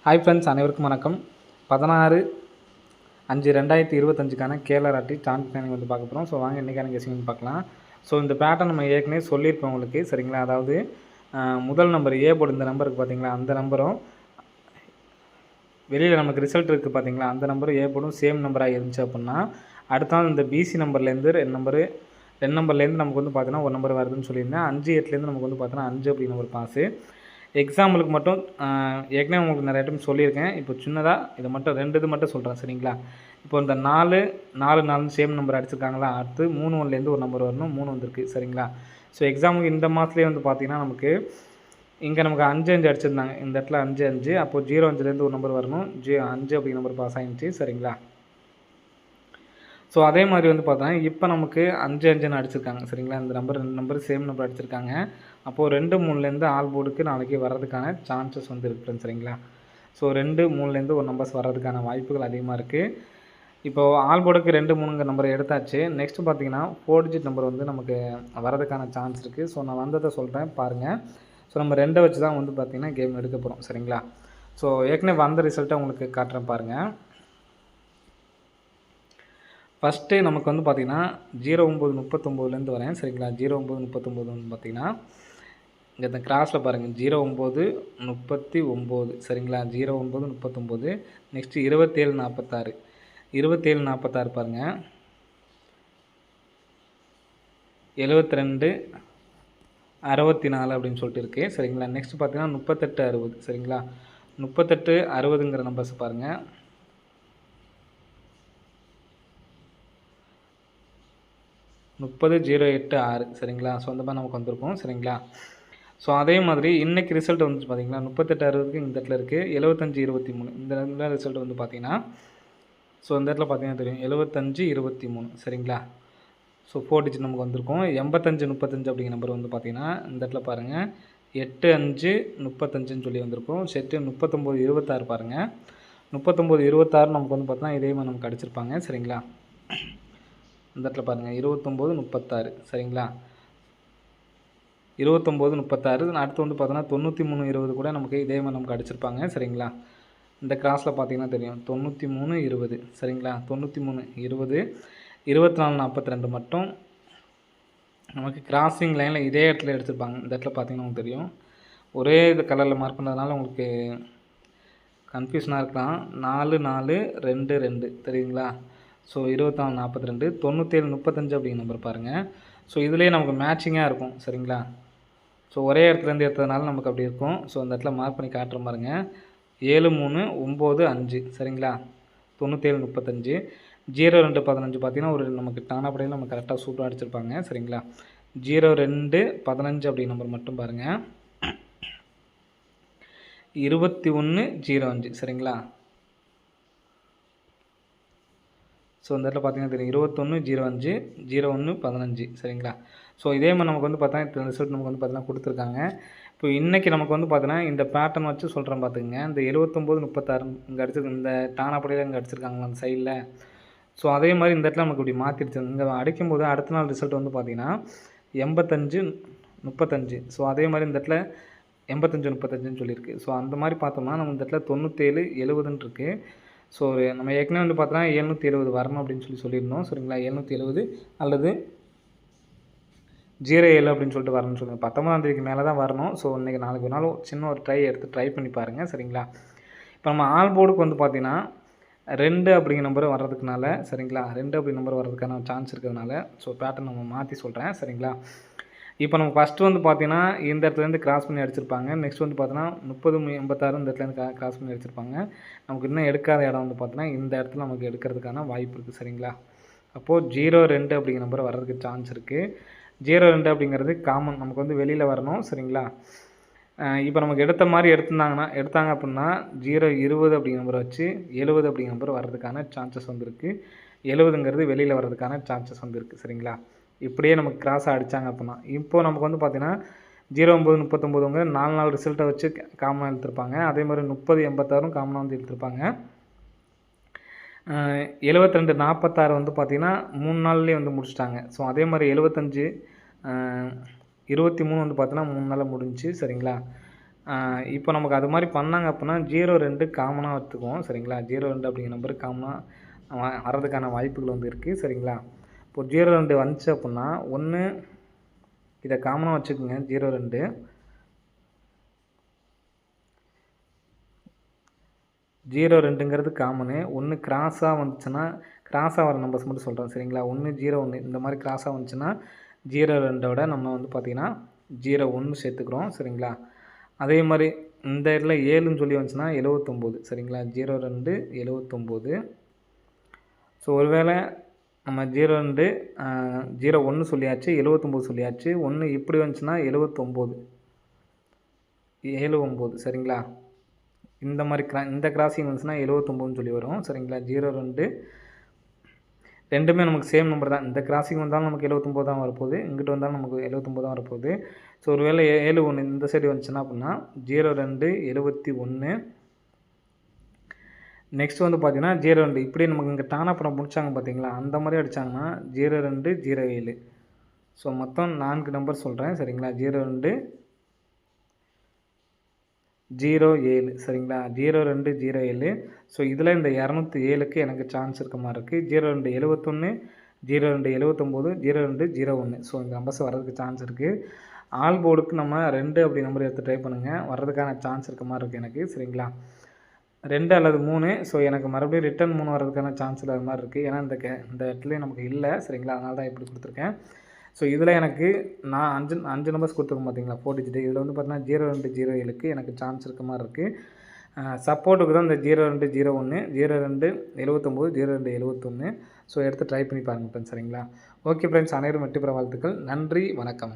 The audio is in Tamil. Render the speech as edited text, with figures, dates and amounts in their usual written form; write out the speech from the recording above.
ஹாய் ஃப்ரெண்ட்ஸ், அனைவருக்கும் வணக்கம். 16/5/2025க்கான கேலராட்டி சான்ஸ் பிளானிங் வந்து பார்க்க போகிறோம். ஸோ வாங்க இன்றைக்கான கெஸிங் பார்க்கலாம். ஸோ இந்த பேட்டர்ன் நம்ம ஏற்கனவே சொல்லியிருப்போம் உங்களுக்கு, சரிங்களா? அதாவது முதல் நம்பர் ஏ போர்டு இந்த நம்பருக்கு பார்த்தீங்களா, அந்த நம்பரும் வெளியில் நமக்கு ரிசல்ட் இருக்குது பார்த்தீங்களா, அந்த நம்பரும் ஏ போர்டும் சேம் நம்பராக இருந்துச்சு அப்படின்னா, அடுத்த நாள் இந்த பிசி நம்பர்லேருந்து ரெண்டு நம்பர்லேருந்து நமக்கு வந்து பார்த்தீங்கன்னா ஒரு நம்பர் வருதுன்னு சொல்லியிருந்தேன். 5, 8லேருந்து நமக்கு வந்து பார்த்தீங்கன்னா 5 அப்படிங்கிற ஒரு பாஸு. எக்ஸாம்பிளுக்கு மட்டும் ஏற்கனவே உங்களுக்கு நிறைய டைம் சொல்லியிருக்கேன். இப்போ சின்னதாக இதை மட்டும் 2 இது மட்டும் சொல்கிறேன், சரிங்களா? இப்போ இந்த 4 சேம் நம்பர் அடிச்சிருக்காங்களா, அடுத்து 3 1லேருந்து ஒரு நம்பர் வரணும், 3 வந்திருக்கு, சரிங்களா? ஸோ எக்ஸாமுக்கு இந்த மாதத்துலேயே வந்து பார்த்திங்கன்னா நமக்கு இங்கே நமக்கு 5 5 அடிச்சிருந்தாங்க, இந்த இடத்துல 5 5, அப்போது 0 5லேருந்து ஒரு நம்பர் வரணும், 5 அப்படிங்கிற நம்பர் பாஸ் ஆகிடுச்சு, சரிங்களா? ஸோ அதே மாதிரி வந்து பார்த்தோன்னா இப்போ நமக்கு 5 5ன்னு அடிச்சிருக்காங்க, சரிங்களா? இந்த ரெண்டு நம்பர் சேம் நம்பர் அடிச்சிருக்காங்க. அப்போது 2 3லேருந்து ஆல் போர்டுக்கு நாளைக்கு வர்றதுக்கான சான்சஸ் வந்து இருக்குது, சரிங்களா? ஸோ 2 3லேருந்து ஒரு நம்பர்ஸ் வர்றதுக்கான வாய்ப்புகள் அதிகமாக இருக்குது. இப்போது ஆல் போர்டுக்கு 2 3ங்கிற நம்பர் எடுத்தாச்சு. நெக்ஸ்ட்டு பார்த்தீங்கன்னா 4 டிஜிட் நம்பர் வந்து நமக்கு வரதுக்கான சான்ஸ் இருக்குது. ஸோ நான் வந்ததை சொல்கிறேன் பாருங்கள். ஸோ நம்ம 2 வச்சு தான் வந்து பார்த்திங்கன்னா கேம் எடுக்க போகிறோம், சரிங்களா? ஸோ ஏற்கனவே வந்த ரிசல்ட்டை உங்களுக்கு காட்டுறேன் பாருங்கள். ஃபஸ்ட்டு நமக்கு வந்து பார்த்திங்கன்னா 0939லேருந்து வரேன், சரிங்களா? 0939 வந்து பார்த்திங்கன்னா இங்கே இந்த கிராஸில் பாருங்கள், 0939, சரிங்களா? 0939. நெக்ஸ்ட்டு 27 46 பாருங்கள், 72 64 அப்படின்னு சொல்லிட்டு இருக்குது, சரிங்களா? நெக்ஸ்ட்டு பார்த்தீங்கன்னா 38 60, சரிங்களா? 38 60ங்கிற நம்பர்ஸ் பாருங்கள். 30 08 6, சரிங்களா? ஸோ அந்த மாதிரி நமக்கு வந்திருக்கும், சரிங்களா? ஸோ அதே மாதிரி இன்றைக்கி ரிசல்ட் வந்து பார்த்திங்கன்னா 38 60க்கு இந்த இடத்துல இருக்குது, 75 23 இந்த ரிசல்ட் வந்து பார்த்திங்கன்னா, ஸோ இந்த இடத்துல பார்த்திங்கன்னா தெரியும் 75 23, சரிங்களா? ஸோ 4 டிஜிட் நமக்கு வந்திருக்கும். 85 35 அப்படிங்கிற நம்பர் வந்து பார்த்திங்கன்னா இந்த இடத்துல பாருங்கள் 8 5 35ன்னு சொல்லி வந்திருக்கும். செட்டு 39 26 பாருங்கள், 39 26 நமக்கு வந்து பார்த்தீங்கன்னா இதே மாதிரி நமக்கு அடிச்சிருப்பாங்க, சரிங்களா? இந்த இடத்துல பாருங்கள் 29 36, சரிங்களா? 29 36. அடுத்து வந்து பார்த்தோன்னா 93 20 கூட நமக்கு இதே மாதிரி நமக்கு அடிச்சிருப்பாங்க, சரிங்களா? இந்த கிராஸில் பார்த்தீங்கன்னா தெரியும் 93 20, சரிங்களா? 93 20 24 42 மட்டும் நமக்கு கிராசிங் லைனில் இதே இடத்துல எடுத்துருப்பாங்க. இந்த இடத்துல பார்த்தீங்கன்னா உங்களுக்கு தெரியும், ஒரே இது கலரில் மார்க் பண்ணதுனால உங்களுக்கு கன்ஃபியூஷனாக இருக்கலாம். 4 4 2 2, தெரியுங்களா? ஸோ 24 42 97 35 அப்படிங்கிற நம்பர் பாருங்கள். ஸோ இதுலேயே நமக்கு மேட்சிங்காக இருக்கும், சரிங்களா? ஸோ ஒரே இடத்துலேருந்து எடுத்ததுனால நமக்கு அப்படி இருக்கும். ஸோ அந்த இடத்துல மார்க் பண்ணி காட்டுற பாருங்க, 7 3 9 5, சரிங்களா? 97 35. 02 15 பார்த்தீங்கன்னா ஒரு நமக்கு தானாப்படையில் நம்ம கரெக்டாக சூப்பராக அடிச்சிருப்பாங்க, சரிங்களா? 02 15 அப்படிங்கிற நம்பர் மட்டும் பாருங்கள், 21 05, சரிங்களா? ஸோ இந்த இடத்துல பார்த்தீங்கன்னா தெரியும் 21 05 01 15, சரிங்களா? ஸோ இதே மாதிரி நமக்கு வந்து பார்த்தா இந்த ரிசல்ட் நமக்கு வந்து பார்த்தீங்கன்னா கொடுத்துருக்காங்க. இப்போ இன்றைக்கி நமக்கு வந்து பார்த்தீங்கன்னா இந்த பேட்டர்ன் வச்சு சொல்கிறேன் பார்த்துக்குங்க. இந்த 79 36 இங்கே அடிச்சிருக்கு, இந்த டானாப்படையில் இங்கே அடிச்சிருக்காங்களா அந்த சைடில். ஸோ அதே மாதிரி இந்த இடத்துல நமக்கு இப்படி மாற்றிடுச்சு. இங்கே அடிக்கும்போது அடுத்த நாள் ரிசல்ட் வந்து பார்த்திங்கன்னா 85 35. ஸோ அதே மாதிரி இந்த இடத்துல 85 35ன்னு சொல்லியிருக்கு. ஸோ அந்த மாதிரி பார்த்தோம்னா நம்ம இந்த இடத்துல 97 70ன்னு இருக்குது. ஸோ நம்ம ஏற்கனவே வந்து பார்த்தோன்னா 770 வரணும் அப்படின்னு சொல்லியிருந்தோம், சரிங்களா? 770 அல்லது 07 அப்படின்னு சொல்லிட்டு வரணும்னு சொல்லுங்கள். 19ஆம் தேதிக்கு மேலே தான் வரணும். ஸோ இன்றைக்கி நாளைக்கு ஒரு நாள் சின்ன ஒரு ட்ரை பண்ணி பாருங்கள், சரிங்களா? இப்போ நம்ம ஆல் போர்டுக்கு வந்து பார்த்திங்கன்னா 2 அப்படிங்கிற நம்பர் வர்றதுக்குனால, சரிங்களா? 2 அப்படிங்கிற நம்பர் வர்றதுக்கான சான்ஸ் இருக்கிறதுனால ஸோ பேட்டர்ன் நம்ம மாற்றி சொல்கிறேன், சரிங்களா? இப்போ நம்ம ஃபஸ்ட்டு வந்து பார்த்தீங்கன்னா இந்த இடத்துலேருந்து கிராஸ் பண்ணி அடிச்சிருப்பாங்க. நெக்ஸ்ட் வந்து பார்த்தோன்னா 30 86 இந்த இடத்துலேருந்து கிராஸ் பண்ணி அடிச்சிருப்பாங்க. நமக்கு இன்னும் எடுக்காத இடம் வந்து பார்த்தோன்னா இந்த இடத்துல நமக்கு எடுக்கிறதுக்கான வாய்ப்பு இருக்குது, சரிங்களா? அப்போது 02 அப்படிங்கிற நம்பர் வர்றதுக்கு சான்ஸ் இருக்குது. 02 அப்படிங்கிறது காமன், நமக்கு வந்து வெளியில் வரணும், சரிங்களா? இப்போ நமக்கு எடுத்த மாதிரி எடுத்தாங்க அப்படின்னா 020 அப்படிங்கிற நம்பர் வச்சு 70 அப்படிங்கிற நம்பர் வர்றதுக்கான சான்சஸ் வந்துருக்கு. 70ங்கிறது வெளியில் வர்றதுக்கான சான்சஸ் வந்துருக்கு, சரிங்களா? இப்படியே நமக்கு கிராஸாக அடித்தாங்க அப்படின்னா இப்போது நமக்கு வந்து பார்த்திங்கன்னா 09 39ங்க 4 ரிசல்ட்டை வச்சு காமனாக எடுத்திருப்பாங்க. அதே மாதிரி 30 86 காமனாக வந்து எடுத்திருப்பாங்க. 72 46 வந்து பார்த்திங்கன்னா 3 நாள்லேயே வந்து முடிச்சிட்டாங்க. ஸோ அதே மாதிரி 75 23 வந்து பார்த்தீங்கன்னா 3 நாளில் முடிஞ்சிச்சு, சரிங்களா? இப்போ நமக்கு அது மாதிரி பண்ணாங்க அப்படின்னா 02 காமனாக எடுத்துக்குவோம் சரிங்களா. 02 அப்படிங்கிற நம்பர் காமனாக வர்றதுக்கான வாய்ப்புகள் வந்து இருக்குது சரிங்களா. இப்போ 02 வந்துச்சு அப்படின்னா ஒன்று இதை காமனாக வச்சுக்கோங்க. 02 02ங்கிறது காமனு. ஒன்று கிராஸாக வந்துச்சுன்னா கிராஸாக வர நம்பர்ஸ் மட்டும் சொல்கிறேன் சரிங்களா. 1 01 இந்த மாதிரி கிராஸாக வந்துச்சுன்னா 02ஓட நம்ம வந்து பார்த்திங்கன்னா 01 சேர்த்துக்கிறோம் சரிங்களா. அதே மாதிரி இந்த இடத்துல 7ன்னு சொல்லி வந்துச்சுன்னா 79 சரிங்களா. 02 79. ஸோ ஒருவேளை நம்ம 02 01 சொல்லியாச்சு, 79 சொல்லியாச்சு. 1 இப்படி வந்துச்சுன்னா 79 79 சரிங்களா. இந்த மாதிரி இந்த கிராசிங் வந்துச்சுன்னா 79ன்னு சொல்லி வரும் சரிங்களா. 02 ரெண்டுமே நமக்கு சேம் நம்பர் தான். இந்த கிராசிங் வந்தாலும் நமக்கு 79 தான் வரப்போகுது, இங்கிட்டு வந்தாலும் நமக்கு 79 தான் வரப்போகுது. ஸோ ஒருவேளை 71 இந்த சைடு வந்துச்சுன்னா அப்படின்னா 02 71. நெக்ஸ்ட் வந்து பார்த்தீங்கன்னா 02 இப்படி நமக்கு இங்கே டானா படம் முடிச்சாங்க பார்த்தீங்களா, அந்த மாதிரி அடித்தாங்கன்னா 02 07. ஸோ மொத்தம் 4 நம்பர் சொல்கிறேன் சரிங்களா. 02 07 சரிங்களா. 02 07. ஸோ இதில் இந்த 207க்கு எனக்கு சான்ஸ் இருக்க மாதிரி இருக்குது. 02 71 02 79 02 01. ஸோ இந்த நம்பர்ஸ் வர்றதுக்கு சான்ஸ் இருக்குது. ஆல் போர்டுக்கு நம்ம 2 அப்படி நம்பர் எடுத்து ட்ரை பண்ணுங்கள், வர்றதுக்கான சான்ஸ் இருக்க மாதிரி இருக்குது எனக்கு சரிங்களா. 2 அல்லது 3. ஸோ எனக்கு மறுபடியும் ரிட்டன் 3 வர்றதுக்கான சான்ஸ் இல்லாத மாதிரி இருக்குது. ஏன்னா இந்த இடத்துலையும் நமக்கு இல்லை சரிங்களா. அதனால தான் இப்படி கொடுத்துருக்கேன். ஸோ இதில் எனக்கு நான் 5 நம்பர்ஸ் கொடுத்துருக்கோம் பார்த்தீங்களா 4 டிஜிட். இதில் வந்து பார்த்தீங்கன்னா 02 07க்கு எனக்கு சான்ஸ் இருக்க மாதிரி இருக்குது. சப்போர்ட்டுக்கு தான் இந்த 02 01 02 79 02 71. ஸோ எடுத்து ட்ரை பண்ணி பாருங்கள் ஃப்ரெண்ட்ஸ் சரிங்களா. ஓகே ஃப்ரெண்ட்ஸ், அனைவரும் வெற்றி பெற வாழ்த்துக்கள். நன்றி, வணக்கம்.